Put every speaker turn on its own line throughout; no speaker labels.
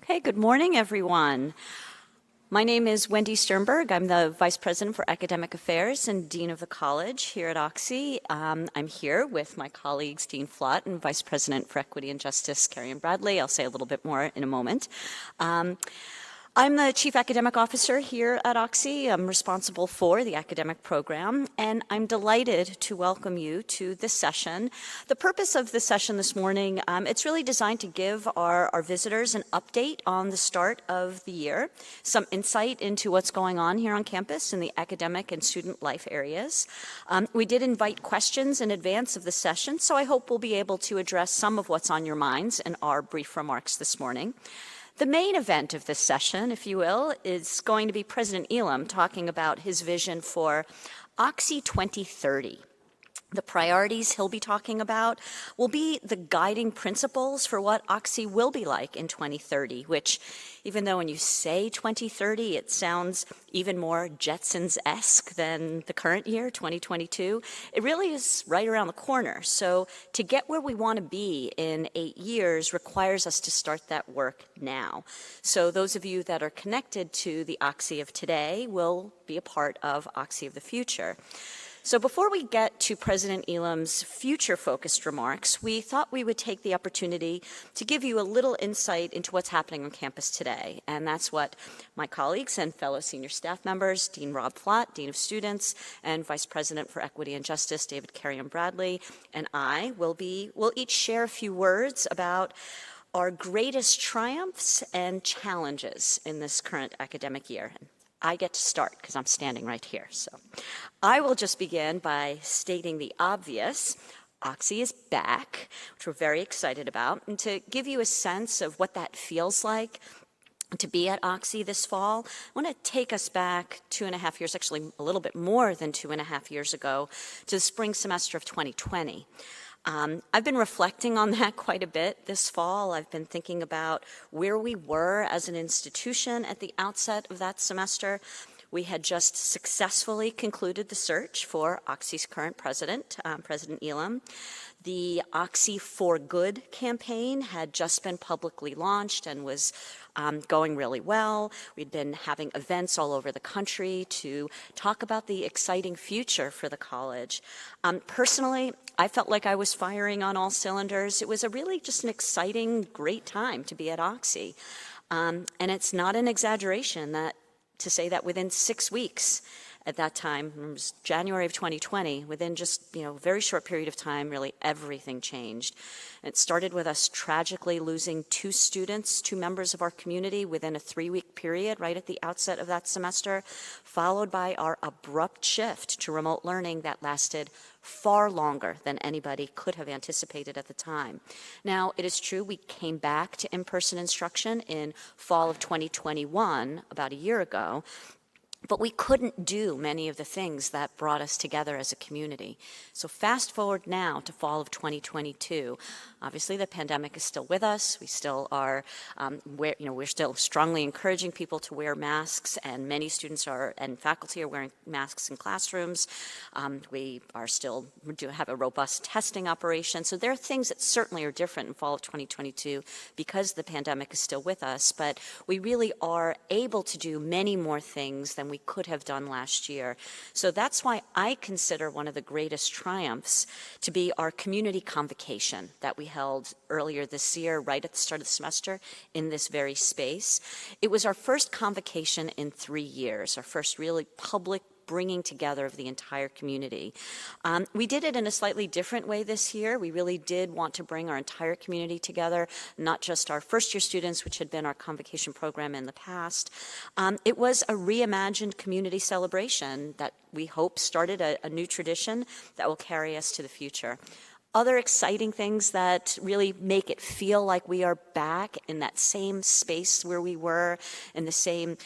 Okay, good morning, everyone. My name is Wendy Sternberg. I'm the Vice President for Academic Affairs and Dean of the College here at Oxy. I'm here with my colleagues, Dean Flott and Vice President for Equity and Justice, Carrie Bradley. I'll say a little bit more in a moment. I'm the Chief Academic Officer here at Oxy. I'm responsible for the academic program, and I'm delighted to welcome you to this session. The purpose of this session this morning, it's really designed to give our visitors an update on the start of the year, some insight into what's going on here on campus in the academic and student life areas. We did invite questions in advance of the session, so I hope we'll be able to address some of what's on your minds in our brief remarks this morning. The main event of this session, if you will, is going to be President Elam talking about his vision for Oxy 2030. The priorities he'll be talking about will be the guiding principles for what Oxy will be like in 2030, which, even though when you say 2030, it sounds even more Jetsons-esque than the current year, 2022, it really is right around the corner. So to get where we want to be in 8 years requires us to start that work now. So those of you that are connected to the Oxy of today will be a part of Oxy of the future. So before we get to President Elam's future-focused remarks, we thought we would take the opportunity to give you a little insight into what's happening on campus today. And that's what my colleagues and fellow senior staff members, Dean Rob Flott, Dean of Students, and Vice President for Equity and Justice, David Carrion Bradley, and I will each share a few words about our greatest triumphs and challenges in this current academic year. I get to start because I'm standing right here. So I will just begin by stating the obvious. Oxy is back, which we're very excited about. And to give you a sense of what that feels like to be at Oxy this fall, I want to take us back 2.5 years, actually a little bit more than 2.5 years ago, to the spring semester of 2020. I've been reflecting on that quite a bit this fall. I've been thinking about where we were as an institution at the outset of that semester. We had just successfully concluded the search for Oxy's current president, President Elam. The Oxy for Good campaign had just been publicly launched and was going really well. We'd been having events all over the country to talk about the exciting future for the college. Personally, I felt like I was firing on all cylinders. It was really just an exciting, great time to be at Oxy. And it's not an exaggeration to say that within 6 weeks at that time, it was January of 2020, within just a very short period of time, really everything changed. It started with us tragically losing 2 students, 2 members of our community within a 3-week period right at the outset of that semester, followed by our abrupt shift to remote learning that lasted far longer than anybody could have anticipated at the time. Now, it is true we came back to in-person instruction in fall of 2021, about a year ago, but we couldn't do many of the things that brought us together as a community. So fast forward now to fall of 2022. Obviously, the pandemic is still with us. We still are, we're still strongly encouraging people to wear masks, and many students and faculty are wearing masks in classrooms. We do have a robust testing operation. So there are things that certainly are different in fall of 2022 because the pandemic is still with us, but we really are able to do many more things than we could have done last year. So that's why I consider one of the greatest triumphs to be our community convocation that we held earlier this year, right at the start of the semester, in this very space. It was our first convocation in 3 years, our first really public bringing together of the entire community. We did it in a slightly different way this year. We really did want to bring our entire community together, not just our first-year students, which had been our convocation program in the past. It was a reimagined community celebration that we hope started a new tradition that will carry us to the future. Other exciting things that really make it feel like we are back in that same space where we were, in the same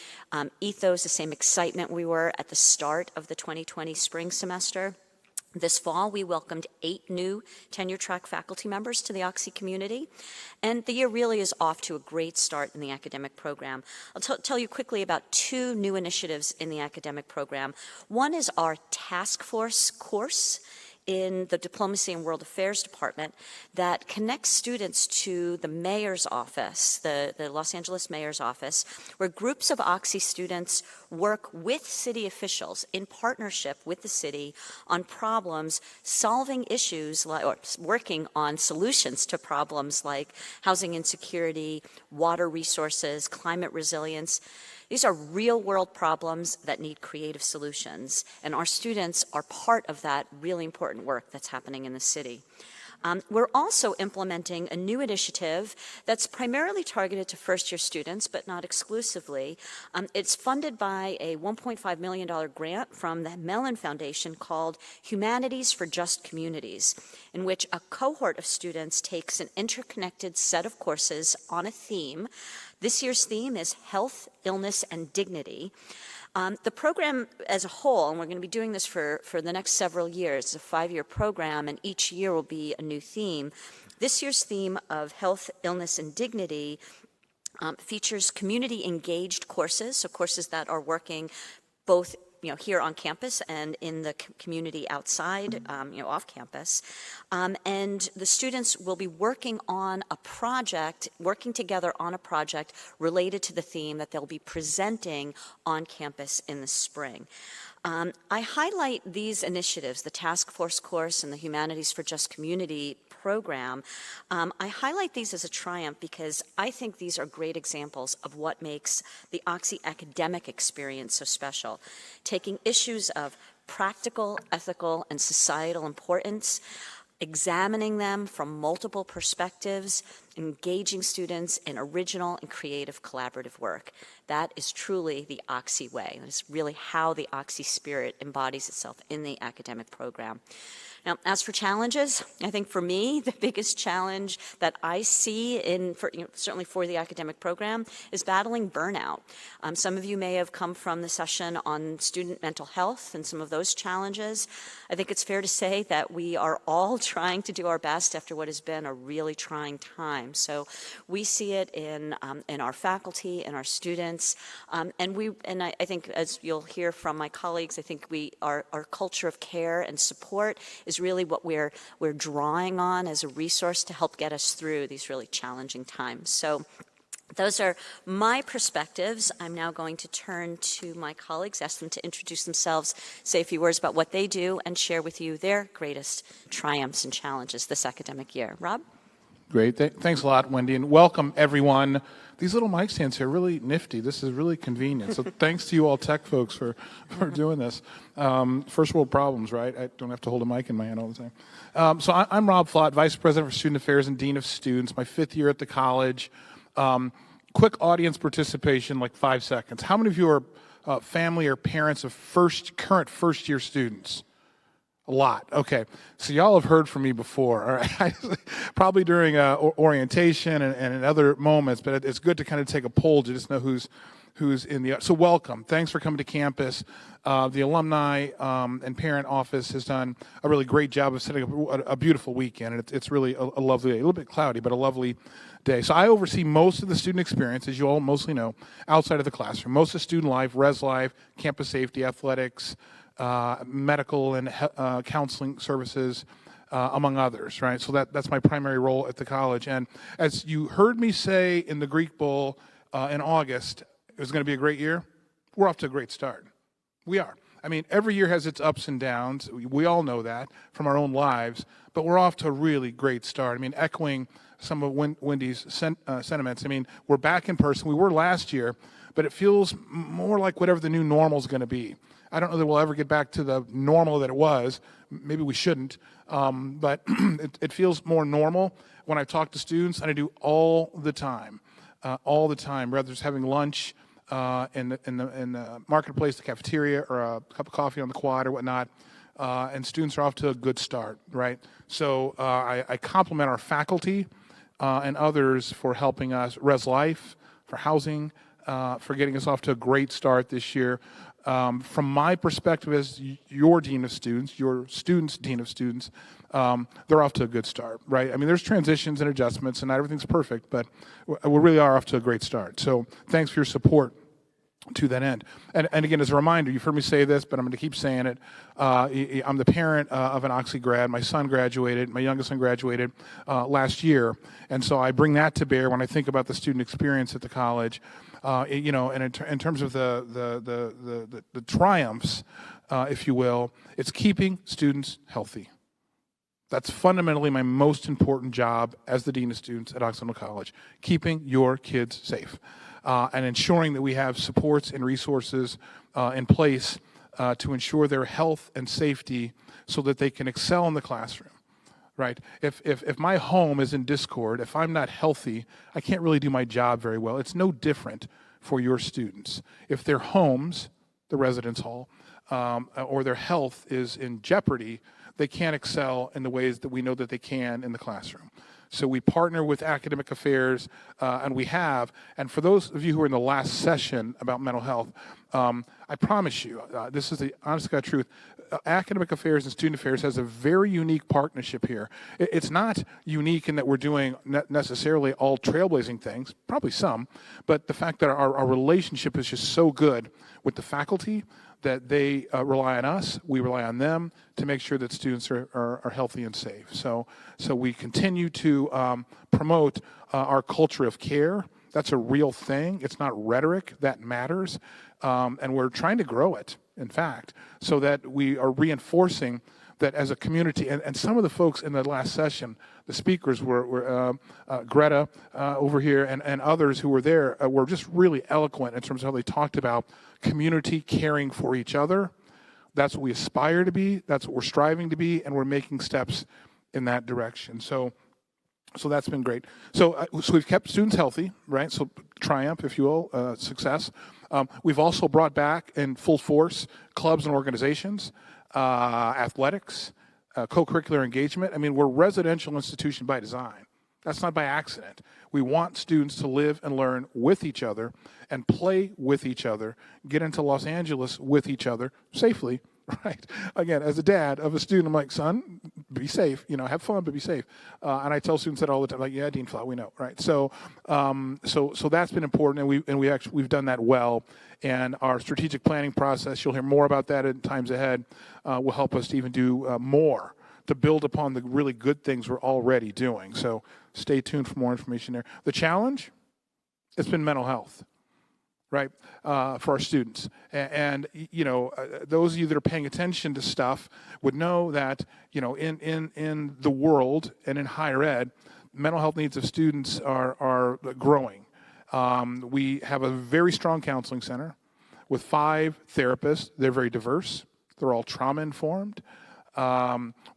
ethos, the same excitement we were at the start of the 2020 spring semester. This fall, we welcomed 8 new tenure-track faculty members to the Oxy community, and the year really is off to a great start in the academic program. I'll tell you quickly about 2 new initiatives in the academic program. One is our task force course. in the Diplomacy and World Affairs Department that connects students to the mayor's office, the Los Angeles mayor's office, where groups of Oxy students work with city officials in partnership with the city on problems, solving issues, or working on solutions to problems like housing insecurity, water resources, climate resilience. These are real-world problems that need creative solutions, and our students are part of that really important work that's happening in the city. We're also implementing a new initiative that's primarily targeted to first-year students, but not exclusively. It's funded by a $1.5 million grant from the Mellon Foundation called Humanities for Just Communities, in which a cohort of students takes an interconnected set of courses on a theme. This year's theme is Health, Illness, and Dignity. The program as a whole, and we're going to be doing this for the next several years, it's a 5-year program, and each year will be a new theme. This year's theme of Health, Illness, and Dignity features community-engaged courses, so courses that are working both here on campus and in the community outside, off campus. And the students will be working together on a project related to the theme that they'll be presenting on campus in the spring. I highlight these initiatives, the Task Force course and the Humanities for Just Community program. I highlight these as a triumph because I think these are great examples of what makes the Oxy academic experience so special. Taking issues of practical, ethical, and societal importance, examining them from multiple perspectives, engaging students in original and creative collaborative work. That is truly the Oxy way. That is really how the Oxy spirit embodies itself in the academic program. Now, as for challenges, I think for me, the biggest challenge that I see certainly for the academic program is battling burnout. Some of you may have come from the session on student mental health and some of those challenges. I think it's fair to say that we are all trying to do our best after what has been a really trying time. So we see it in our faculty and our students, and I think, as you'll hear from my colleagues, I think our culture of care and support is really what we're drawing on as a resource to help get us through these really challenging times. So those are my perspectives. I'm now going to turn to my colleagues, ask them to introduce themselves, say a few words about what they do, and share with you their greatest triumphs and challenges this academic year. Rob?
Great. Thanks a lot, Wendy, and welcome, everyone. These little mic stands here are really nifty. This is really convenient. So thanks to you all tech folks for doing this. First world problems, right? I don't have to hold a mic in my hand all the time. So I'm Rob Flott, Vice President for Student Affairs and Dean of Students, my 5th year at the college. Quick audience participation, like 5 seconds. How many of you are family or parents of current first-year students? A lot. Okay. So y'all have heard from me before, all right? Probably during orientation and in other moments, but it's good to kind of take a poll to just know who's in the... So welcome. Thanks for coming to campus. The alumni and parent office has done a really great job of setting up a beautiful weekend, and it's really a lovely day. A little bit cloudy, but a lovely day. So I oversee most of the student experience, as you all mostly know, outside of the classroom. Most of student life, res life, campus safety, athletics, medical and counseling services, among others, right? So that's my primary role at the college. And as you heard me say in the Greek Bowl in August, it was going to be a great year. We're off to a great start. We are. I mean, every year has its ups and downs. We all know that from our own lives, but we're off to a really great start. I mean, echoing some of Wendy's sentiments, I mean, we're back in person. We were last year, but it feels more like whatever the new normal is going to be. I don't know that we'll ever get back to the normal that it was. Maybe we shouldn't, but it feels more normal when I talk to students, and I do all the time, whether it's having lunch in the marketplace, the cafeteria, or a cup of coffee on the quad or whatnot, and students are off to a good start, right? So I compliment our faculty and others for helping us, Res Life, for housing, for getting us off to a great start this year. From my perspective as your dean of students, your students' dean of students, they're off to a good start, right? I mean, there's transitions and adjustments, and not everything's perfect, but we really are off to a great start. So thanks for your support. to that end. And again, as a reminder, you've heard me say this, but I'm going to keep saying it. I'm the parent of an Oxy grad. My son graduated, my youngest son graduated last year. And so I bring that to bear when I think about the student experience at the college. And in terms of the triumphs, if you will, it's keeping students healthy. That's fundamentally my most important job as the Dean of Students at Occidental College, keeping your kids safe and ensuring that we have supports and resources in place to ensure their health and safety so that they can excel in the classroom, right? If my home is in discord, if I'm not healthy, I can't really do my job very well. It's no different for your students. If their homes, the residence hall, or their health is in jeopardy, they can't excel in the ways that we know that they can in the classroom. So we partner with academic affairs, and we have. And for those of you who were in the last session about mental health, I promise you, this is the honest to God truth, academic affairs and student affairs has a very unique partnership here. It's not unique in that we're doing necessarily all trailblazing things, probably some, but the fact that our relationship is just so good with the faculty that they rely on us, we rely on them to make sure that students are healthy and safe. So we continue to promote our culture of care. That's a real thing. It's not rhetoric. That matters. And we're trying to grow it, in fact, so that we are reinforcing that as a community. And some of the folks in the last session, the speakers were Greta over here and others who were there were just really eloquent in terms of how they talked about community caring for each other. That's what we aspire to be. That's what we're striving to be, and we're making steps in that direction. So that's been great. So we've kept students healthy, right? So triumph, if you will, success. We've also brought back in full force clubs and organizations, athletics, co-curricular engagement. I mean, we're a residential institution by design. That's not by accident. We want students to live and learn with each other and play with each other, get into Los Angeles with each other safely, right? Again, as a dad of a student, I'm like, son, be safe, have fun, but be safe. And I tell students that all the time, like, yeah, Dean Flatt, we know, right? So that's been important, and we've done that well. And our strategic planning process, you'll hear more about that in times ahead, will help us to even do more to build upon the really good things we're already doing. So stay tuned for more information there. The challenge, it's been mental health, right, for our students. And those of you that are paying attention to stuff would know that, in the world and in higher ed, mental health needs of students are growing. We have a very strong counseling center with 5 therapists. They're very diverse. They're all trauma-informed.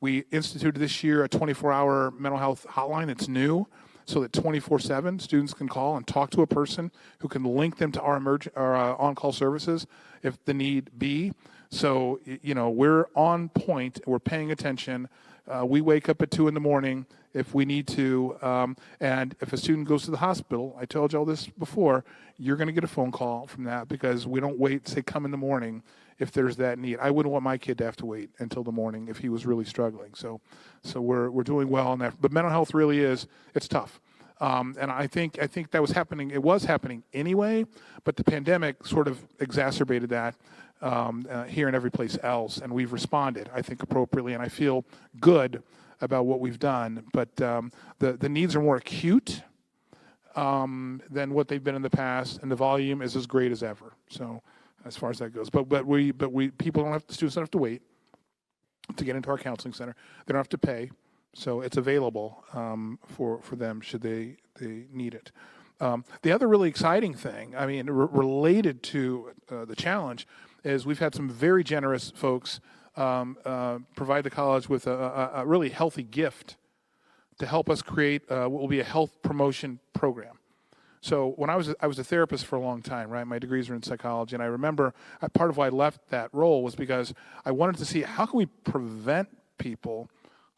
We instituted this year a 24-hour mental health hotline. It's new, so that 24/7 students can call and talk to a person who can link them to our on-call services if the need be. So, we're on point. We're paying attention. We wake up at 2 in the morning if we need to. And if a student goes to the hospital, I told you all this before, you're going to get a phone call from that because we don't wait, say, come in the morning if there's that need. I wouldn't want my kid to have to wait until the morning if he was really struggling. So we're doing well on that. But mental health really it's tough. And I think that was happening. It was happening anyway, but the pandemic sort of exacerbated that here and every place else. And we've responded, I think, appropriately. And I feel good about what we've done. But the needs are more acute than what they've been in the past, and the volume is as great as ever. So as far as that goes, but students don't have to wait to get into our counseling center. They don't have to pay, so it's available for them should they need it. The other really exciting thing, related to the challenge, is we've had some very generous folks provide the college with a really healthy gift to help us create what will be a health promotion program. So when I was a therapist for a long time, right? My degrees are in psychology, and I remember part of why I left that role was because I wanted to see how can we prevent people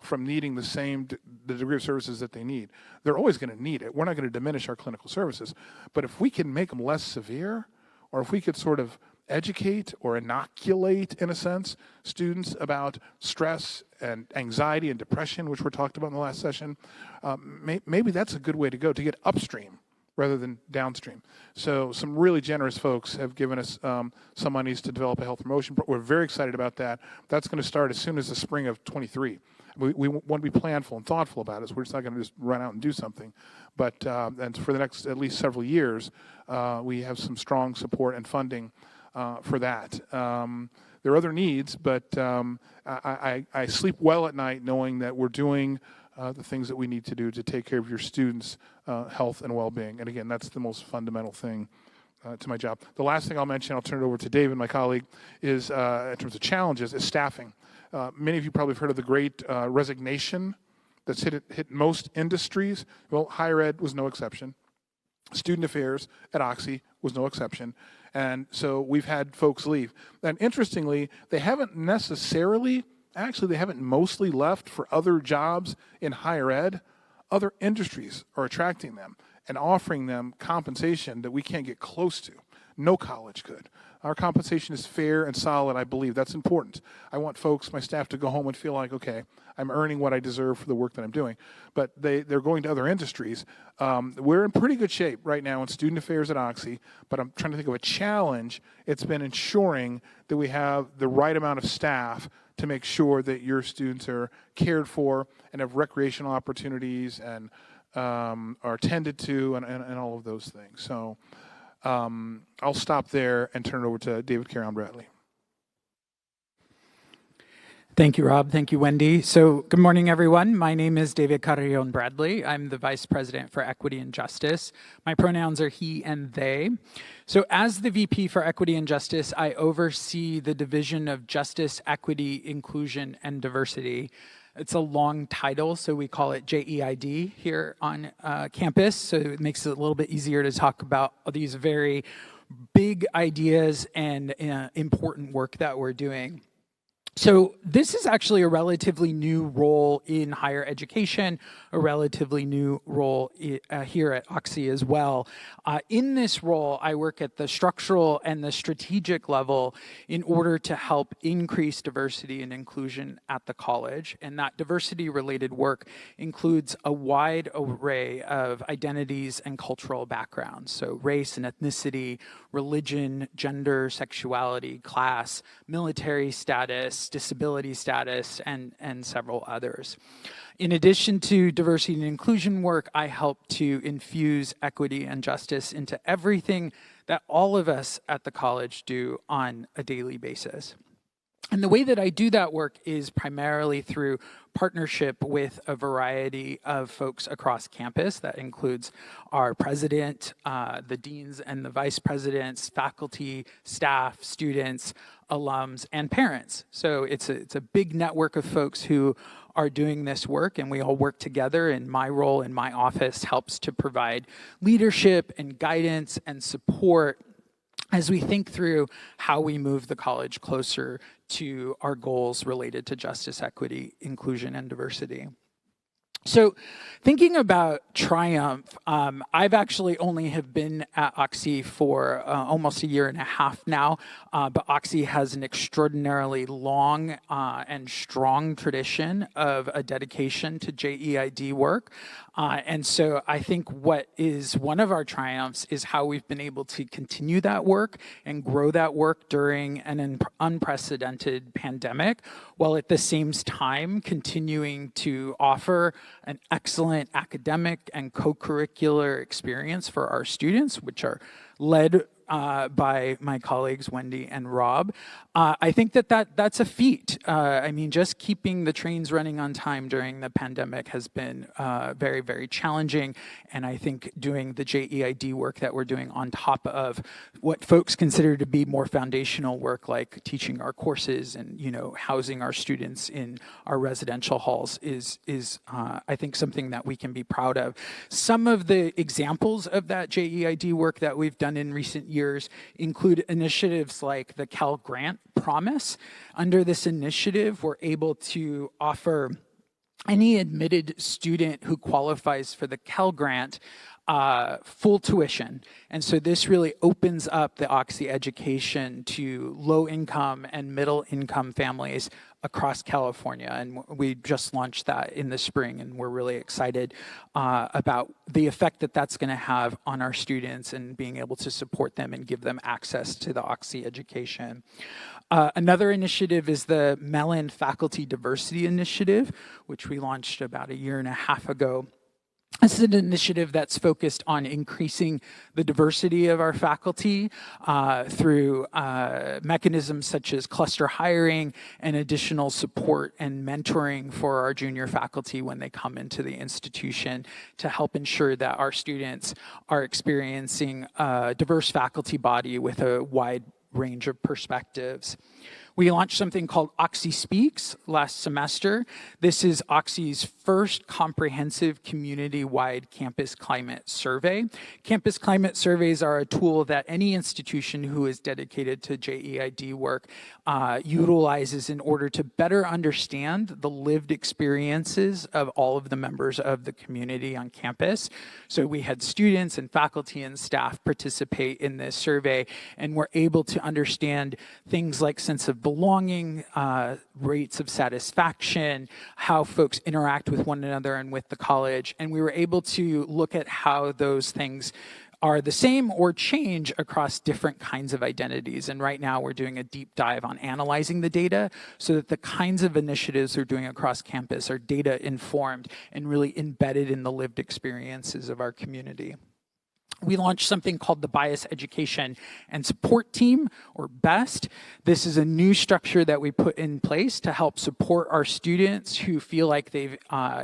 from needing the degree of services that they need. They're always going to need it. We're not going to diminish our clinical services, but if we can make them less severe, or if we could sort of educate or inoculate, in a sense, students about stress and anxiety and depression, which were talked about in the last session, maybe that's a good way to go, to get upstream rather than downstream. So some really generous folks have given us some monies to develop a health promotion. We're very excited about that. That's going to start as soon as the spring of 23. We want to be planful and thoughtful about it. So we're just not going to just run out and do something. But and for the next at least several years, we have some strong support and funding for that. There are other needs, but I sleep well at night knowing that we're doing the things that we need to do to take care of your students' health and well-being. And again, that's the most fundamental thing to my job. The last thing I'll mention, I'll turn it over to David, my colleague, is in terms of challenges, is staffing. Many of you probably have heard of the great resignation that's hit most industries. Well, higher ed was no exception. Student affairs at Oxy was no exception. And so we've had folks leave. And interestingly, they haven't necessarily, actually they haven't mostly left for other jobs in higher ed. Other industries are attracting them and offering them compensation that we can't get close to. No college could. Our compensation is fair and solid, I believe. That's important. I want folks, my staff, to go home and feel like, okay, I'm earning what I deserve for the work that I'm doing. But they're going to other industries. We're in pretty good shape right now in student affairs at Oxy, but I'm trying to think of a challenge. It's been ensuring that we have the right amount of staff to make sure that your students are cared for and have recreational opportunities and are tended to and all of those things. So I'll stop there and turn it over to David Carrion-Bradley.
Thank you, Rob. Thank you, Wendy. So good morning, everyone. My name is David Carrion-Bradley. I'm the Vice President for Equity and Justice. My pronouns are he and they. So as the VP for Equity and Justice, I oversee the Division of Justice, Equity, Inclusion, and Diversity. It's a long title, so we call it JEID here on campus, so it makes it a little bit easier to talk about these very big ideas and important work that we're doing. So this is actually a relatively new role in higher education, a relatively new role here at Oxy as well. In this role, I work at the structural and the strategic level in order to help increase diversity and inclusion at the college. And that diversity-related work includes a wide array of identities and cultural backgrounds. So race and ethnicity, religion, gender, sexuality, class, military status, disability status, and several others. In addition to diversity and inclusion work, I help to infuse equity and justice into everything that all of us at the college do on a daily basis. And the way that I do that work is primarily through partnership with a variety of folks across campus. That includes our president, the deans and the vice presidents, faculty, staff, students, alums, and parents. So it's a big network of folks who are doing this work, and we all work together, and my role in my office helps to provide leadership and guidance and support as we think through how we move the college closer to our goals related to justice, equity, inclusion, and diversity. So thinking about Triumph, I've actually only have been at Oxy for almost a year and a half now, but Oxy has an extraordinarily long and strong tradition of a dedication to JEID work. And so I think what is one of our triumphs is how we've been able to continue that work and grow that work during an unprecedented pandemic, while at the same time continuing to offer an excellent academic and co-curricular experience for our students, which are led by my colleagues Wendy and Rob. I think that's a feat. I mean, just keeping the trains running on time during the pandemic has been very, very challenging. And I think doing the JEID work that we're doing on top of what folks consider to be more foundational work, like teaching our courses and housing our students in our residential halls, is I think something that we can be proud of. Some of the examples of that JEID work that we've done in recent years include initiatives like the Cal Grant Promise. Under this initiative, we're able to offer any admitted student who qualifies for the Cal Grant full tuition. And so this really opens up the Oxy education to low-income and middle-income families across California. And we just launched that in the spring, and we're really excited about the effect that that's going to have on our students and being able to support them and give them access to the Oxy education. Another initiative is the Mellon Faculty Diversity Initiative, which we launched about a year and a half ago. This is an initiative that's focused on increasing the diversity of our faculty through mechanisms such as cluster hiring and additional support and mentoring for our junior faculty when they come into the institution to help ensure that our students are experiencing a diverse faculty body with a wide range of perspectives. We launched something called Oxy Speaks last semester. This is Oxy's first comprehensive community-wide campus climate survey. Campus climate surveys are a tool that any institution who is dedicated to JEID work utilizes in order to better understand the lived experiences of all of the members of the community on campus. So we had students and faculty and staff participate in this survey, and were able to understand things like sense of belonging, rates of satisfaction, how folks interact with one another and with the college. And we were able to look at how those things are the same or change across different kinds of identities. And right now we're doing a deep dive on analyzing the data so that the kinds of initiatives we're doing across campus are data informed and really embedded in the lived experiences of our community. We launched something called the Bias Education and Support Team, or BEST. This is a new structure that we put in place to help support our students who feel like they've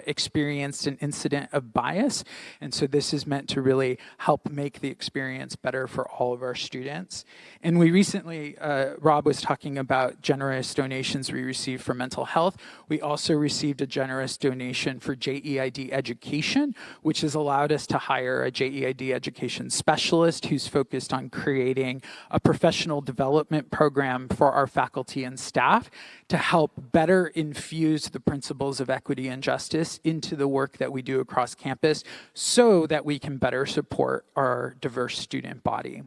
experienced an incident of bias. And so this is meant to really help make the experience better for all of our students. And we recently, Rob was talking about generous donations we received for mental health. We also received a generous donation for JEID education, which has allowed us to hire a JEID education specialist who's focused on creating a professional development program for our faculty and staff to help better infuse the principles of equity and justice into the work that we do across campus so that we can better support our diverse student body.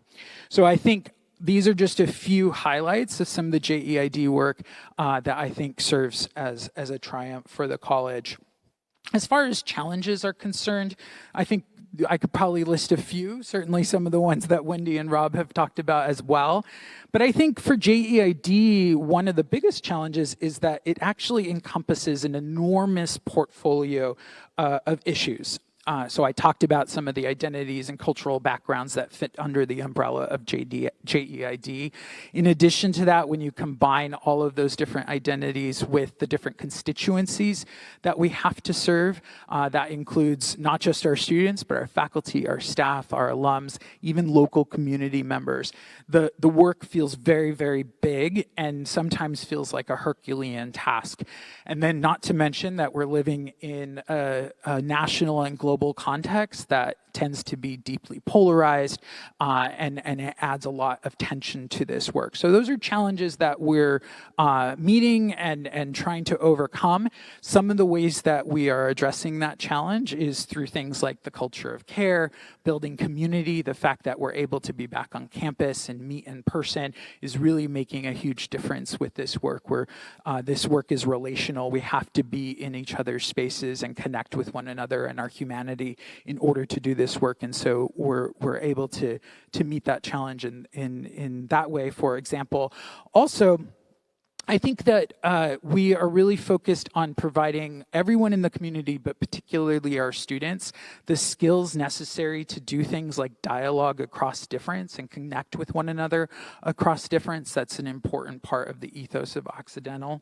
So I think these are just a few highlights of some of the JEID work that I think serves as a triumph for the college. As far as challenges are concerned, I think I could probably list a few, certainly some of the ones that Wendy and Rob have talked about as well. But I think for JEID, one of the biggest challenges is that it actually encompasses an enormous portfolio of issues. So I talked about some of the identities and cultural backgrounds that fit under the umbrella of JEID. In addition to that, when you combine all of those different identities with the different constituencies that we have to serve, that includes not just our students, but our faculty, our staff, our alums, even local community members. The work feels very, very big and sometimes feels like a Herculean task. And then not to mention that we're living in a national and global context that tends to be deeply polarized, and it adds a lot of tension to this work. So those are challenges that we're meeting and trying to overcome. Some of the ways that we are addressing that challenge is through things like the culture of care, building community. The fact that we're able to be back on campus and meet in person is really making a huge difference with this work, where this work is relational. We have to be in each other's spaces and connect with one another and our humanity in order to do this work. And so we're able to meet that challenge in that way, for example. Also, I think that we are really focused on providing everyone in the community, but particularly our students, the skills necessary to do things like dialogue across difference and connect with one another across difference. That's an important part of the ethos of Occidental.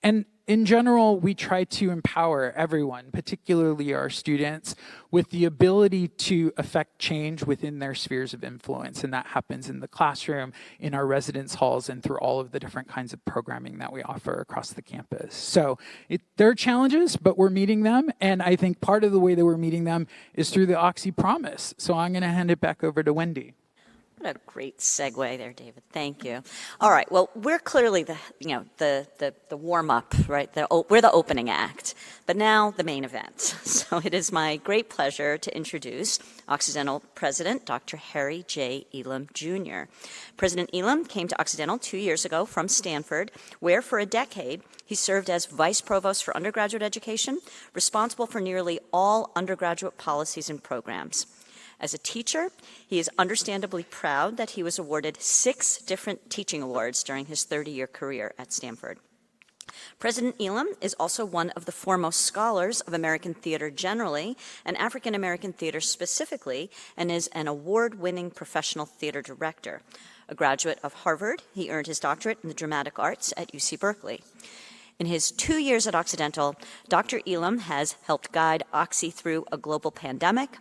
And in general, we try to empower everyone, particularly our students, with the ability to affect change within their spheres of influence. And that happens in the classroom, in our residence halls, and through all of the different kinds of programming that we offer across the campus. So there are challenges, but we're meeting them. And I think part of the way that we're meeting them is through the Oxy Promise. So I'm going to hand it back over to Wendy.
What a great segue there, David. Thank you. All right. Well, we're clearly the warm up, right? We're the opening act, but now the main event. So it is my great pleasure to introduce Occidental President Dr. Harry J. Elam, Jr. President Elam came to Occidental 2 years ago from Stanford, where for a decade he served as Vice Provost for Undergraduate Education, responsible for nearly all undergraduate policies and programs. As a teacher, he is understandably proud that he was awarded 6 different teaching awards during his 30-year career at Stanford. President Elam is also one of the foremost scholars of American theater generally and African American theater specifically, and is an award-winning professional theater director. A graduate of Harvard, he earned his doctorate in the dramatic arts at UC Berkeley. In his 2 years at Occidental, Dr. Elam has helped guide Oxy through a global pandemic,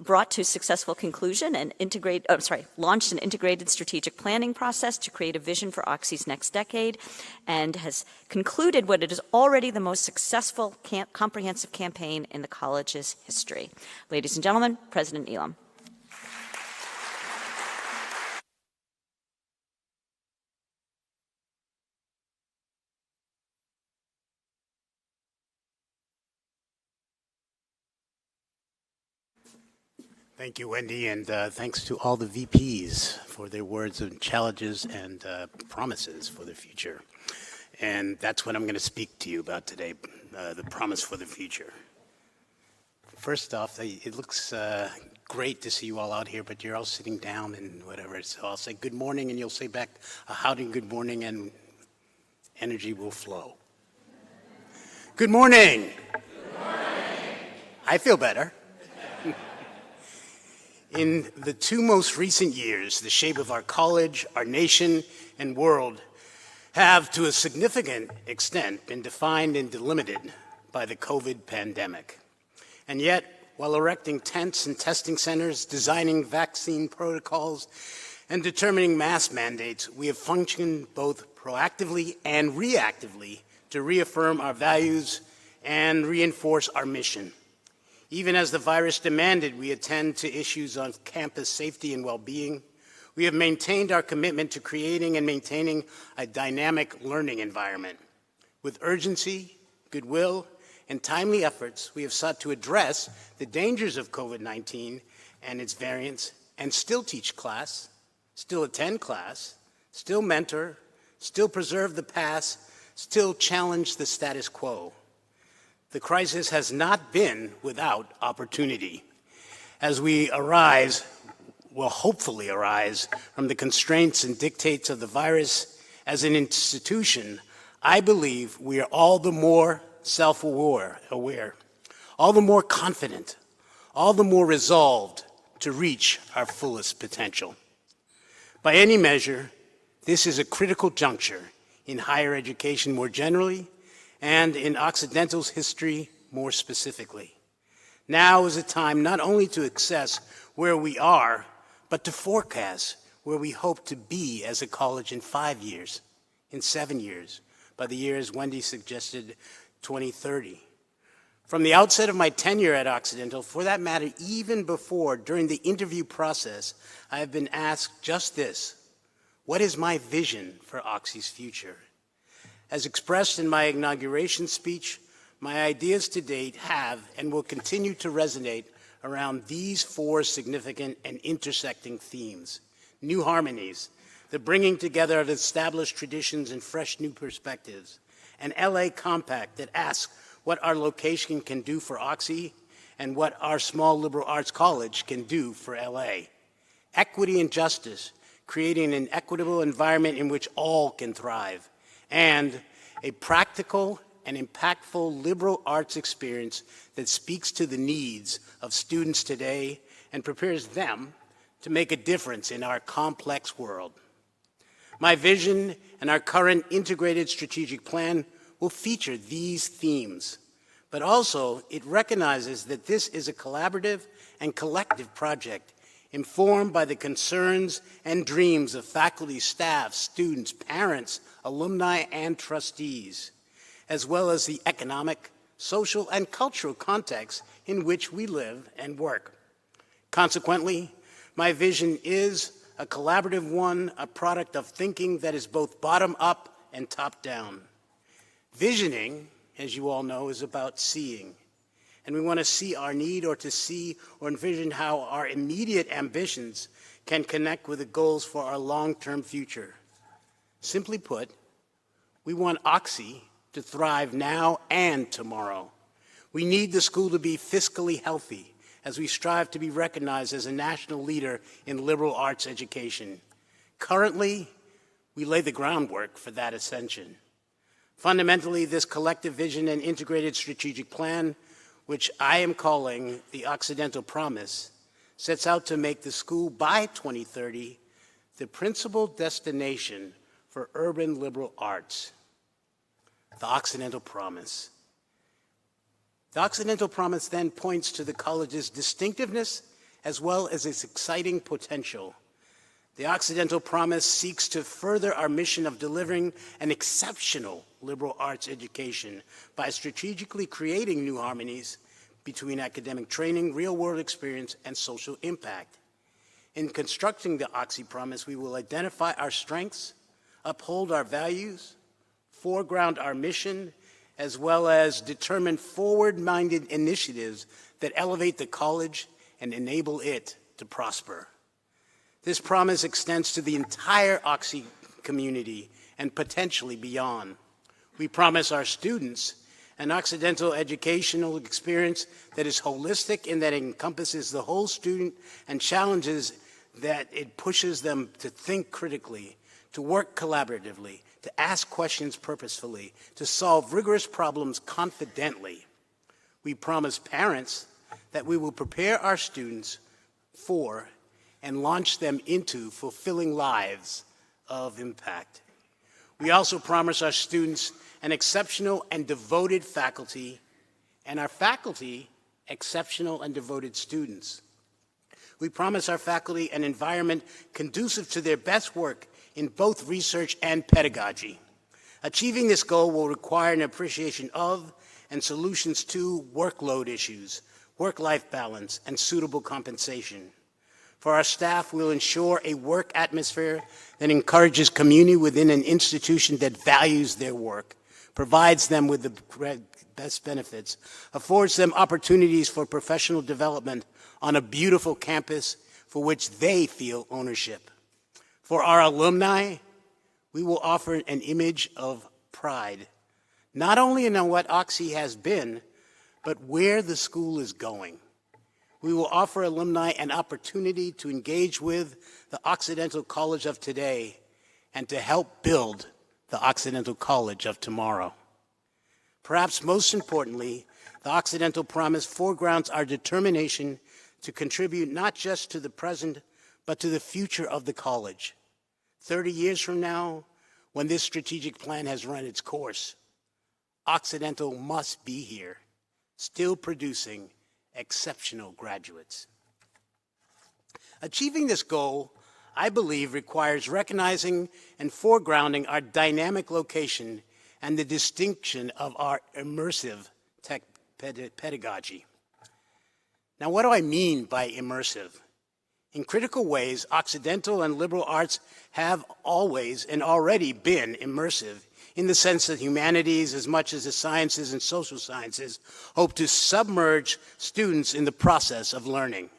brought to successful conclusion and launched an integrated strategic planning process to create a vision for Oxy's next decade, and has concluded what it is already the most successful comprehensive campaign in the college's history. Ladies and gentlemen, President Elam.
Thank you, Wendy, and thanks to all the VPs for their words of challenges and promises for the future. And that's what I'm going to speak to you about today, the promise for the future. First off, it looks great to see you all out here, but you're all sitting down and whatever. So I'll say good morning, and you'll say back a howdy, good morning, and energy will flow. Good morning. Good morning. I feel better. In the 2 most recent years, the shape of our college, our nation, and world have, to a significant extent, been defined and delimited by the COVID pandemic. And yet, while erecting tents and testing centers, designing vaccine protocols, and determining mask mandates, we have functioned both proactively and reactively to reaffirm our values and reinforce our mission. Even as the virus demanded we attend to issues on campus safety and well-being, we have maintained our commitment to creating and maintaining a dynamic learning environment. With urgency, goodwill, and timely efforts, we have sought to address the dangers of COVID-19 and its variants and still teach class, still attend class, still mentor, still preserve the past, still challenge the status quo. The crisis has not been without opportunity. As we will hopefully arise from the constraints and dictates of the virus as an institution, I believe we are all the more self-aware, all the more confident, all the more resolved to reach our fullest potential. By any measure, this is a critical juncture in higher education more generally, and in Occidental's history more specifically. Now is a time not only to assess where we are, but to forecast where we hope to be as a college in 5 years, in 7 years, by the year, as Wendy suggested, 2030. From the outset of my tenure at Occidental, for that matter, even before, during the interview process, I have been asked just this: what is my vision for Oxy's future? As expressed in my inauguration speech, my ideas to date have and will continue to resonate around these 4 significant and intersecting themes: new harmonies, the bringing together of established traditions and fresh new perspectives, an LA compact that asks what our location can do for Oxy and what our small liberal arts college can do for LA, equity and justice, creating an equitable environment in which all can thrive, and a practical and impactful liberal arts experience that speaks to the needs of students today and prepares them to make a difference in our complex world. My vision and our current integrated strategic plan will feature these themes, but also it recognizes that this is a collaborative and collective project informed by the concerns and dreams of faculty, staff, students, parents, alumni, and trustees, as well as the economic, social, and cultural context in which we live and work. Consequently, My vision is a collaborative one, a product of thinking that is both bottom up and top down. Visioning, as you all know, is about seeing. And we want to see our need or to see or envision how our immediate ambitions can connect with the goals for our long-term future. Simply put, we want Oxy to thrive now and tomorrow. We need the school to be fiscally healthy as we strive to be recognized as a national leader in liberal arts education. Currently, we lay the groundwork for that ascension. Fundamentally, this collective vision and integrated strategic plan, which I am calling the Occidental Promise, sets out to make the school by 2030 the principal destination for urban liberal arts. The Occidental Promise. The Occidental Promise then points to the college's distinctiveness as well as its exciting potential. The Occidental Promise seeks to further our mission of delivering an exceptional liberal arts education by strategically creating new harmonies between academic training, real-world experience, and social impact. In constructing the Oxy Promise, we will identify our strengths, uphold our values, foreground our mission, as well as determine forward-minded initiatives that elevate the college and enable it to prosper. This promise extends to the entire Oxy community and potentially beyond. We promise our students an Occidental educational experience that is holistic in that it encompasses the whole student and challenges that it pushes them to think critically, to work collaboratively, to ask questions purposefully, to solve rigorous problems confidently. We promise parents that we will prepare our students for and launch them into fulfilling lives of impact. We also promise our students an exceptional and devoted faculty, and our faculty exceptional and devoted students. We promise our faculty an environment conducive to their best work in both research and pedagogy. Achieving this goal will require an appreciation of and solutions to workload issues, work-life balance, and suitable compensation. For our staff, we'll ensure a work atmosphere that encourages community within an institution that values their work, provides them with the best benefits, affords them opportunities for professional development on a beautiful campus for which they feel ownership. For our alumni, we will offer an image of pride, not only in what Oxy has been, but where the school is going. We will offer alumni an opportunity to engage with the Occidental College of today and to help build the Occidental College of tomorrow. Perhaps most importantly, the Occidental Promise foregrounds our determination to contribute not just to the present, but to the future of the college. 30 years from now, when this strategic plan has run its course, Occidental must be here, still producing exceptional graduates. Achieving this goal, I believe, requires recognizing and foregrounding our dynamic location and the distinction of our immersive pedagogy. Now, what do I mean by immersive? In critical ways, Occidental and liberal arts have always and already been immersive in the sense that humanities, as much as the sciences and social sciences, hope to submerge students in the process of learning.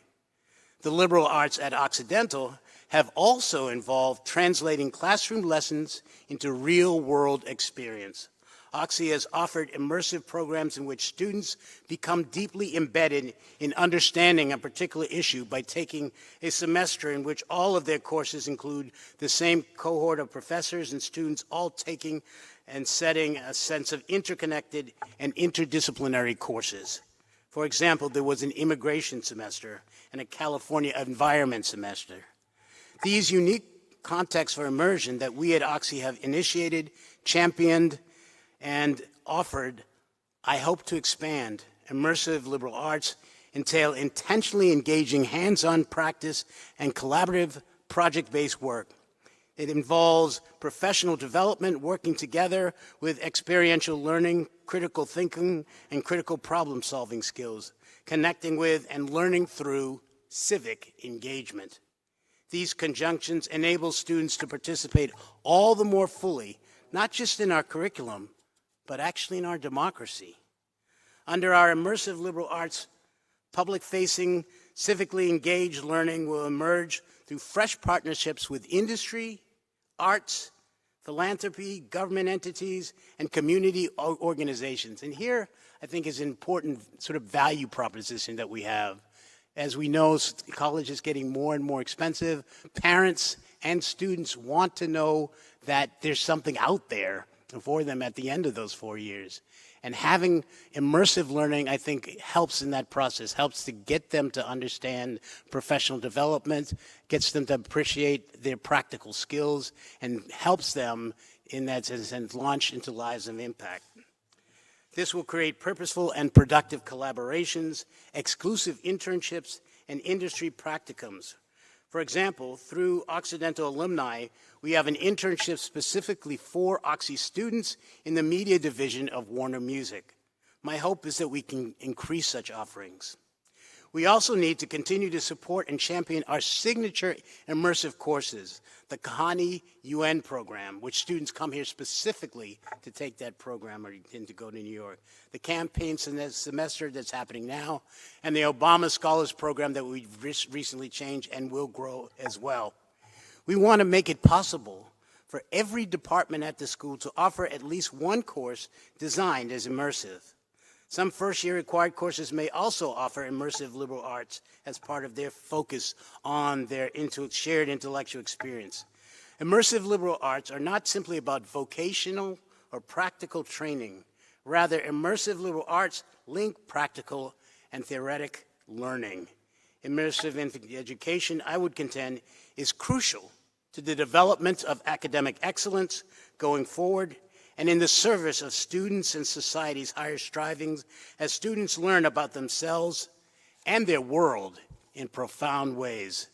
The liberal arts at Occidental have also involved translating classroom lessons into real-world experience. Oxy has offered immersive programs in which students become deeply embedded in understanding a particular issue by taking a semester in which all of their courses include the same cohort of professors and students all taking and setting a sense of interconnected and interdisciplinary courses. For example, there was an immigration semester and a California environment semester. These unique contexts for immersion that we at Oxy have initiated, championed, and offered, I hope to expand. Immersive liberal arts entail intentionally engaging hands-on practice and collaborative project-based work. It involves professional development, working together with experiential learning, critical thinking, and critical problem-solving skills, connecting with and learning through civic engagement. These conjunctions enable students to participate all the more fully, not just in our curriculum, but actually in our democracy. Under our immersive liberal arts, public-facing, civically engaged learning will emerge through fresh partnerships with industry, arts, philanthropy, government entities, and community organizations. And here, I think, is an important sort of value proposition that we have. As we know, college is getting more and more expensive. Parents and students want to know that there's something out there for them at the end of those 4 years. And having immersive learning, I think, helps in that process, helps to get them to understand professional development, gets them to appreciate their practical skills, and helps them, in that sense, launch into lives of impact. This will create purposeful and productive collaborations, exclusive internships, and industry practicums. For example, through Occidental alumni, we have an internship specifically for Oxy students in the media division of Warner Music. My hope is that we can increase such offerings. We also need to continue to support and champion our signature immersive courses, the Kahani UN program, which students come here specifically to take that program or to go to New York, the campaign semester that's happening now, and the Obama Scholars Program that we've recently changed and will grow as well. We want to make it possible for every department at the school to offer at least one course designed as immersive. Some first-year required courses may also offer immersive liberal arts as part of their focus on their shared intellectual experience. Immersive liberal arts are not simply about vocational or practical training. Rather, immersive liberal arts link practical and theoretic learning. Immersive education, I would contend, is crucial to the development of academic excellence going forward and in the service of students and society's higher strivings as students learn about themselves and their world in profound ways.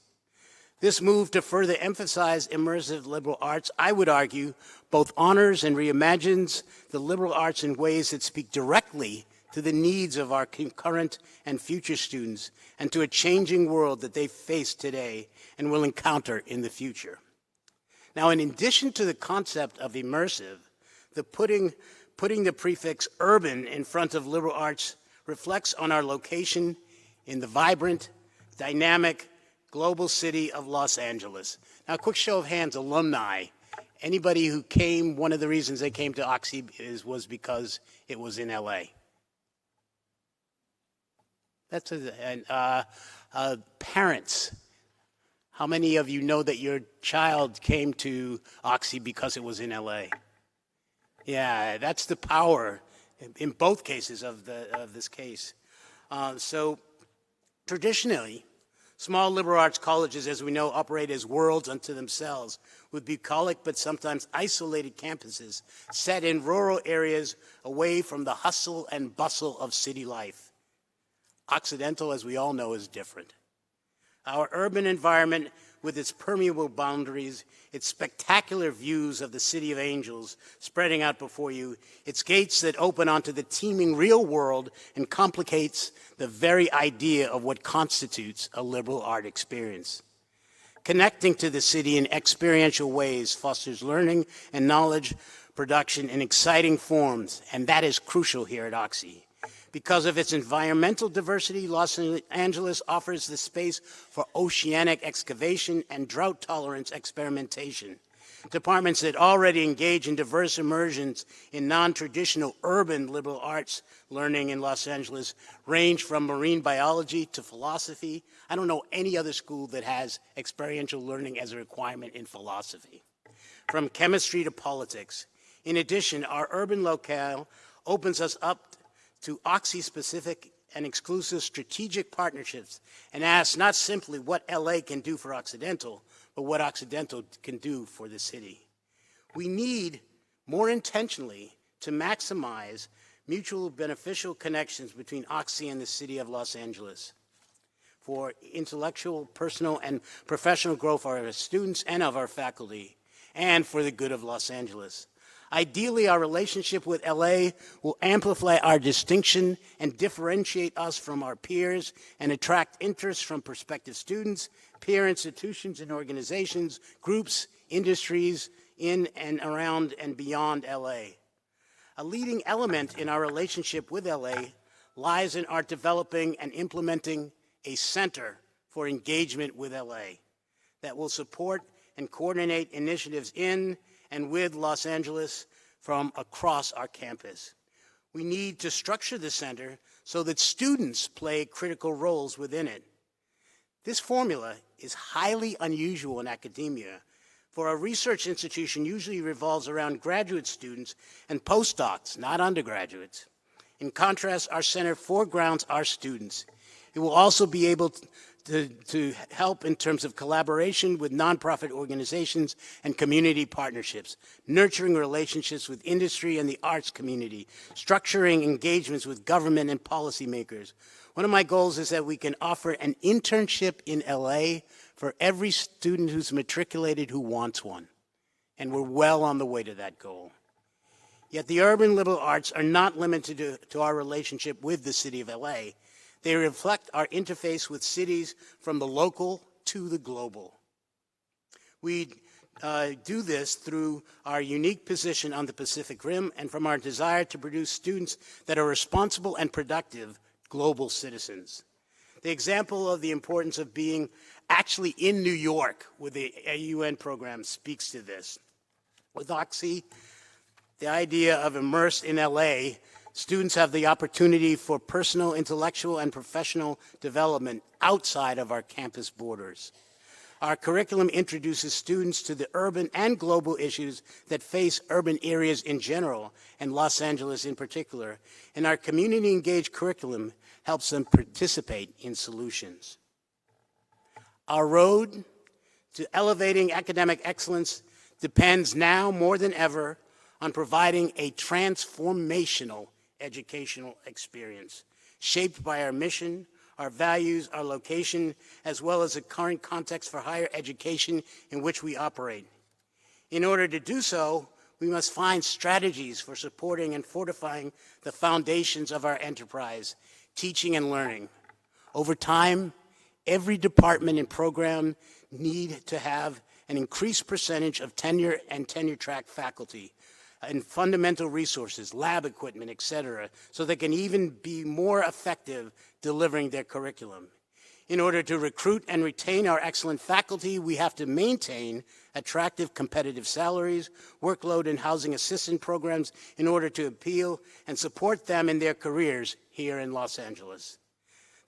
This move to further emphasize immersive liberal arts, I would argue, both honors and reimagines the liberal arts in ways that speak directly to the needs of our current and future students and to a changing world that they face today and will encounter in the future. Now, in addition to the concept of immersive, putting the prefix urban in front of liberal arts reflects on our location in the vibrant, dynamic, global city of Los Angeles. Now, a quick show of hands, alumni. Anybody who came, one of the reasons they came to Oxy was because it was in LA. That's parents. How many of you know that your child came to Oxy because it was in LA? Yeah, that's the power in both cases of this case. So traditionally, small liberal arts colleges, as we know, operate as worlds unto themselves, with bucolic but sometimes isolated campuses set in rural areas away from the hustle and bustle of city life. Occidental, as we all know, is different. Our urban environment, with its permeable boundaries, its spectacular views of the City of Angels spreading out before you, its gates that open onto the teeming real world and complicates the very idea of what constitutes a liberal art experience. Connecting to the city in experiential ways fosters learning and knowledge production in exciting forms, and that is crucial here at Oxy. Because of its environmental diversity, Los Angeles offers the space for oceanic excavation and drought-tolerance experimentation. Departments that already engage in diverse immersions in non-traditional urban liberal arts learning in Los Angeles range from marine biology to philosophy. I don't know any other school that has experiential learning as a requirement in philosophy. From chemistry to politics. In addition, our urban locale opens us up to Oxy-specific and exclusive strategic partnerships and asks not simply what LA can do for Occidental, but what Occidental can do for the city. We need, more intentionally, to maximize mutual beneficial connections between Oxy and the city of Los Angeles for intellectual, personal, and professional growth of our students and of our faculty, and for the good of Los Angeles. Ideally, our relationship with LA will amplify our distinction and differentiate us from our peers and attract interest from prospective students, peer institutions and organizations, groups, industries in and around and beyond LA. A leading element in our relationship with LA lies in our developing and implementing a center for engagement with LA that will support and coordinate initiatives in and with Los Angeles from across our campus. We need to structure the center so that students play critical roles within it. This formula is highly unusual in academia, for a research institution usually revolves around graduate students and postdocs, not undergraduates. In contrast, our center foregrounds our students. It will also be able to help in terms of collaboration with nonprofit organizations and community partnerships, nurturing relationships with industry and the arts community, structuring engagements with government and policymakers. One of my goals is that we can offer an internship in LA for every student who's matriculated who wants one. And we're well on the way to that goal. Yet the urban liberal arts are not limited to our relationship with the city of LA. They reflect our interface with cities from the local to the global. We do this through our unique position on the Pacific Rim and from our desire to produce students that are responsible and productive global citizens. The example of the importance of being actually in New York with a UN program speaks to this. With Oxy, the idea of immersed in LA, students have the opportunity for personal, intellectual, and professional development outside of our campus borders. Our curriculum introduces students to the urban and global issues that face urban areas in general, and Los Angeles in particular, and our community-engaged curriculum helps them participate in solutions. Our road to elevating academic excellence depends now more than ever on providing a transformational educational experience shaped by our mission, our values, our location, as well as the current context for higher education in which we operate. In order to do so, we must find strategies for supporting and fortifying the foundations of our enterprise, teaching and learning. Over time, every department and program need to have an increased percentage of tenure and tenure-track faculty and fundamental resources, lab equipment, et cetera, so they can even be more effective delivering their curriculum. In order to recruit and retain our excellent faculty, we have to maintain attractive competitive salaries, workload and housing assistance programs in order to appeal and support them in their careers here in Los Angeles.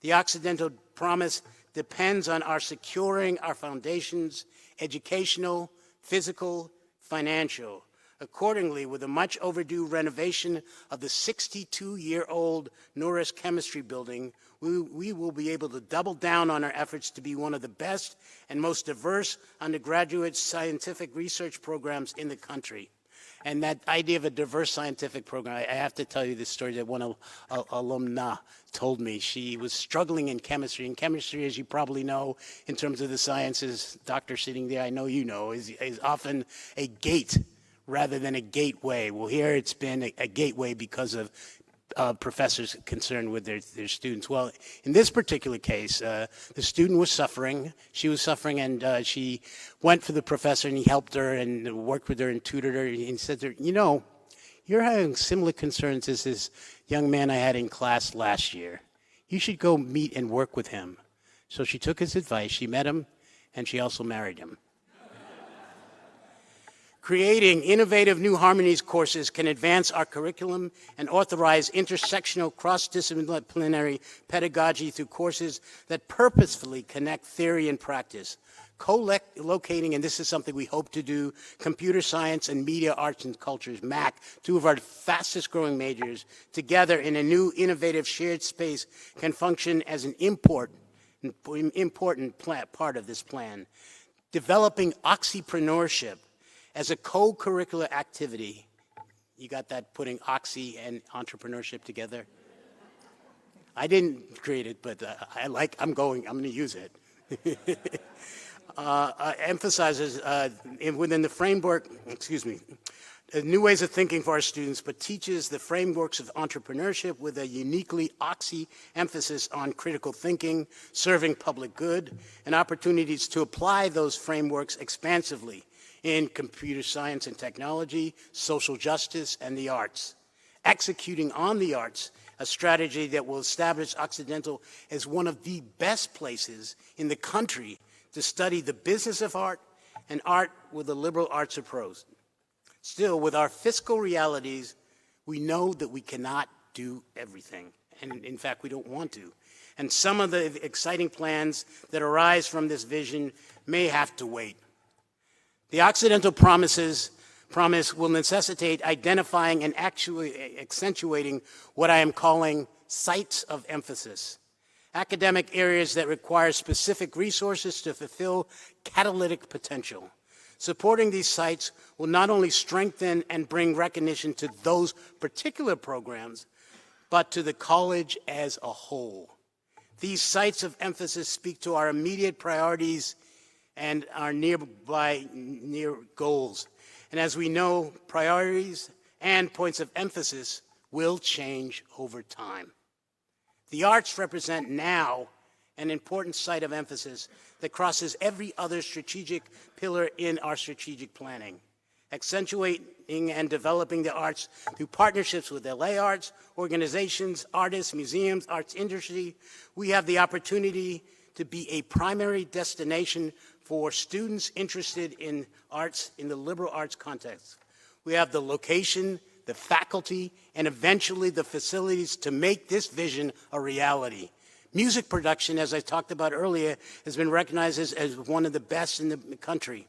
The Occidental promise depends on our securing our foundations, educational, physical, financial. Accordingly, with a much overdue renovation of the 62-year-old Norris Chemistry Building, we will be able to double down on our efforts to be one of the best and most diverse undergraduate scientific research programs in the country. And that idea of a diverse scientific program, I have to tell you this story that one alumna told me. She was struggling in chemistry. And chemistry, as you probably know, in terms of the sciences, doctor sitting there, I know you know, is often a gate rather than a gateway. Well, here it's been a gateway because of professors concerned with their students. Well, in this particular case, the student was suffering. She was suffering, and she went for the professor, and he helped her and worked with her and tutored her. And he said to her, you know, you're having similar concerns as this young man I had in class last year. You should go meet and work with him. So she took his advice. She met him, and she also married him. Creating innovative New Harmonies courses can advance our curriculum and authorize intersectional, cross-disciplinary pedagogy through courses that purposefully connect theory and practice. Co-locating, and this is something we hope to do, computer science and media arts and cultures, MAC, two of our fastest growing majors, together in a new innovative shared space can function as an important part of this plan. Developing oxypreneurship as a co-curricular activity. You got that, putting oxy and entrepreneurship together? I didn't create it, but I'm going to use it. Emphasizes within the framework, new ways of thinking for our students, but teaches the frameworks of entrepreneurship with a uniquely Oxy emphasis on critical thinking, serving public good, and opportunities to apply those frameworks expansively in computer science and technology, social justice, and the arts. Executing on the arts, a strategy that will establish Occidental as one of the best places in the country to study the business of art and art with a liberal arts approach. Still, with our fiscal realities, we know that we cannot do everything. And in fact, we don't want to. And some of the exciting plans that arise from this vision may have to wait. The Occidental promise will necessitate identifying and actually accentuating what I am calling sites of emphasis, academic areas that require specific resources to fulfill catalytic potential. Supporting these sites will not only strengthen and bring recognition to those particular programs, but to the college as a whole. These sites of emphasis speak to our immediate priorities and our near goals. And as we know, priorities and points of emphasis will change over time. The arts represent now an important site of emphasis that crosses every other strategic pillar in our strategic planning. Accentuating and developing the arts through partnerships with LA arts, organizations, artists, museums, arts industry, we have the opportunity to be a primary destination for students interested in arts in the liberal arts context. We have the location, the faculty, and eventually the facilities to make this vision a reality. Music production, as I talked about earlier, has been recognized as one of the best in the country.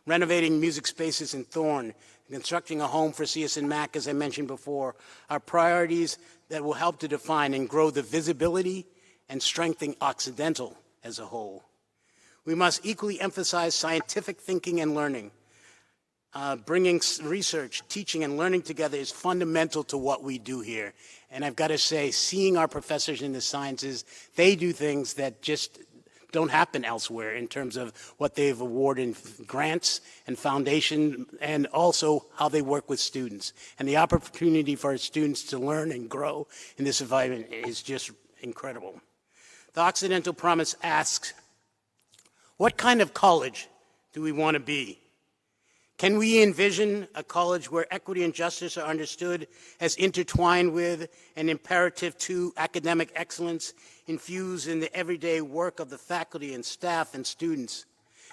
Renovating music spaces in Thorne, constructing a home for CSN Mac, as I mentioned before, are priorities that will help to define and grow the visibility and strengthen Occidental as a whole. We must equally emphasize scientific thinking and learning. Bringing research, teaching, and learning together is fundamental to what we do here. And I've got to say, seeing our professors in the sciences, they do things that just don't happen elsewhere in terms of what they've awarded grants and foundation, and also how they work with students. And the opportunity for our students to learn and grow in this environment is just incredible. The Occidental Promise asks, what kind of college do we want to be? Can we envision a college where equity and justice are understood as intertwined with and imperative to academic excellence infused in the everyday work of the faculty and staff and students?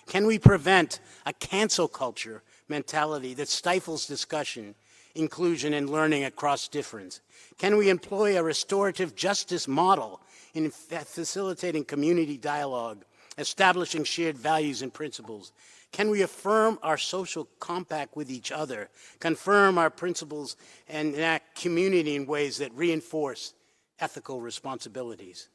Can we prevent a cancel culture mentality that stifles discussion, inclusion, and learning across difference? Can we employ a restorative justice model in facilitating community dialogue, establishing shared values and principles? Can we affirm our social compact with each other, confirm our principles, and enact community in ways that reinforce ethical responsibilities?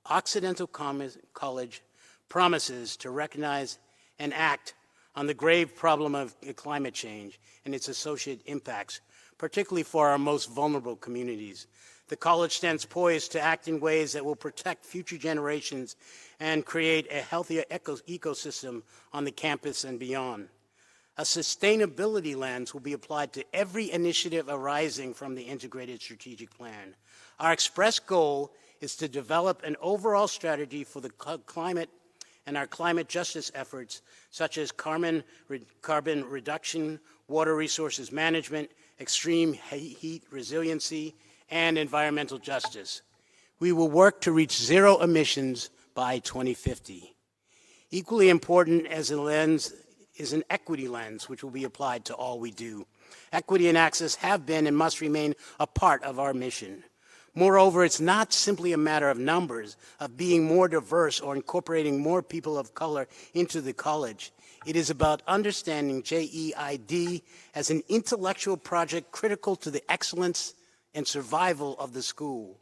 Occidental College promises to recognize and act on the grave problem of climate change and its associated impacts, particularly for our most vulnerable communities. The college stands poised to act in ways that will protect future generations and create a healthier ecosystem on the campus and beyond. A sustainability lens will be applied to every initiative arising from the integrated strategic plan. Our express goal is to develop an overall strategy for the climate and our climate justice efforts, such as carbon reduction, water resources management, extreme heat resiliency, and environmental justice. We will work to reach zero emissions by 2050. Equally important as a lens is an equity lens, which will be applied to all we do. Equity and access have been and must remain a part of our mission. Moreover, it's not simply a matter of numbers, of being more diverse or incorporating more people of color into the college. It is about understanding JEID as an intellectual project critical to the excellence and survival of the school.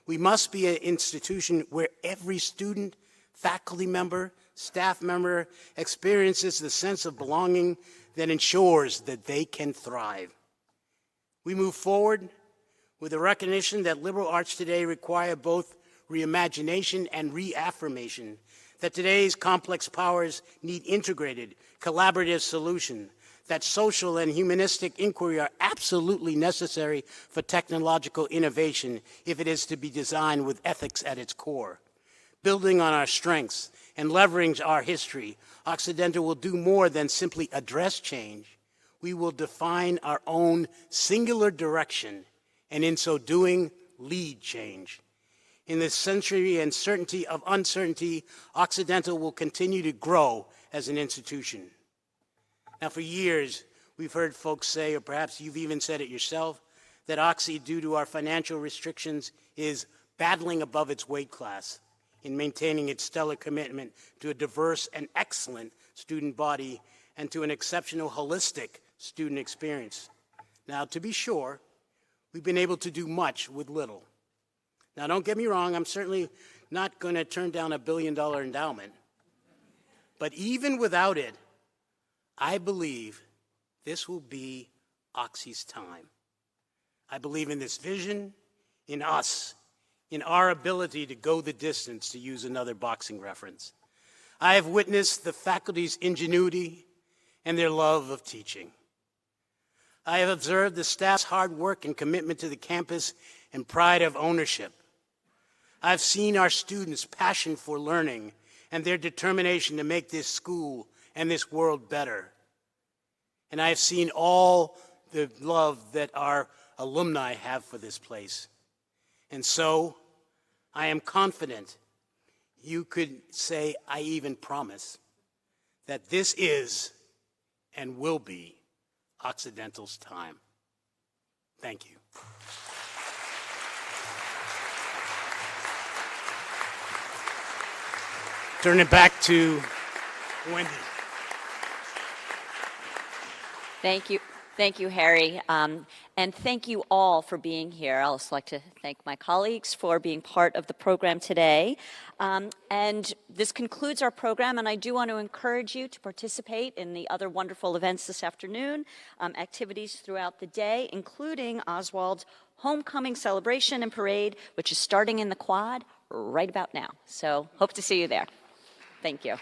We must be an institution where every student, faculty member, staff member experiences the sense of belonging that ensures that they can thrive. We move forward with the recognition that liberal arts today require both reimagination and reaffirmation, that today's complex powers need integrated, collaborative solution, that social and humanistic inquiry are absolutely necessary for technological innovation if it is to be designed with ethics at its core. Building on our strengths and leveraging our history, Occidental will do more than simply address change. We will define our own singular direction, and in so doing, lead change. In this century and certainty of uncertainty, Occidental will continue to grow as an institution. Now, for years, we've heard folks say, or perhaps you've even said it yourself, that Oxy, due to our financial restrictions, is battling above its weight class in maintaining its stellar commitment to a diverse and excellent student body and to an exceptional holistic student experience. Now, to be sure, we've been able to do much with little. Now, don't get me wrong, I'm certainly not going to turn down a $1 billion endowment. But even without it, I believe this will be Oxy's time. I believe in this vision, in us, in our ability to go the distance, to use another boxing reference. I have witnessed the faculty's ingenuity and their love of teaching. I have observed the staff's hard work and commitment to the campus and pride of ownership. I've seen our students' passion for learning and their determination to make this school and this world better. And I have seen all the love that our alumni have for this place. And so, I am confident, you could say, I even promise, that this is and will be Occidental's time. Thank you. Turn it back to Wendy.
Thank you, Harry. And thank you all for being here. I'd also like to thank my colleagues for being part of the program today. And this concludes our program, and I do want to encourage you to participate in the other wonderful events this afternoon, activities throughout the day, including Oswald's homecoming celebration and parade, which is starting in the quad right about now. So hope to see you there. Thank you.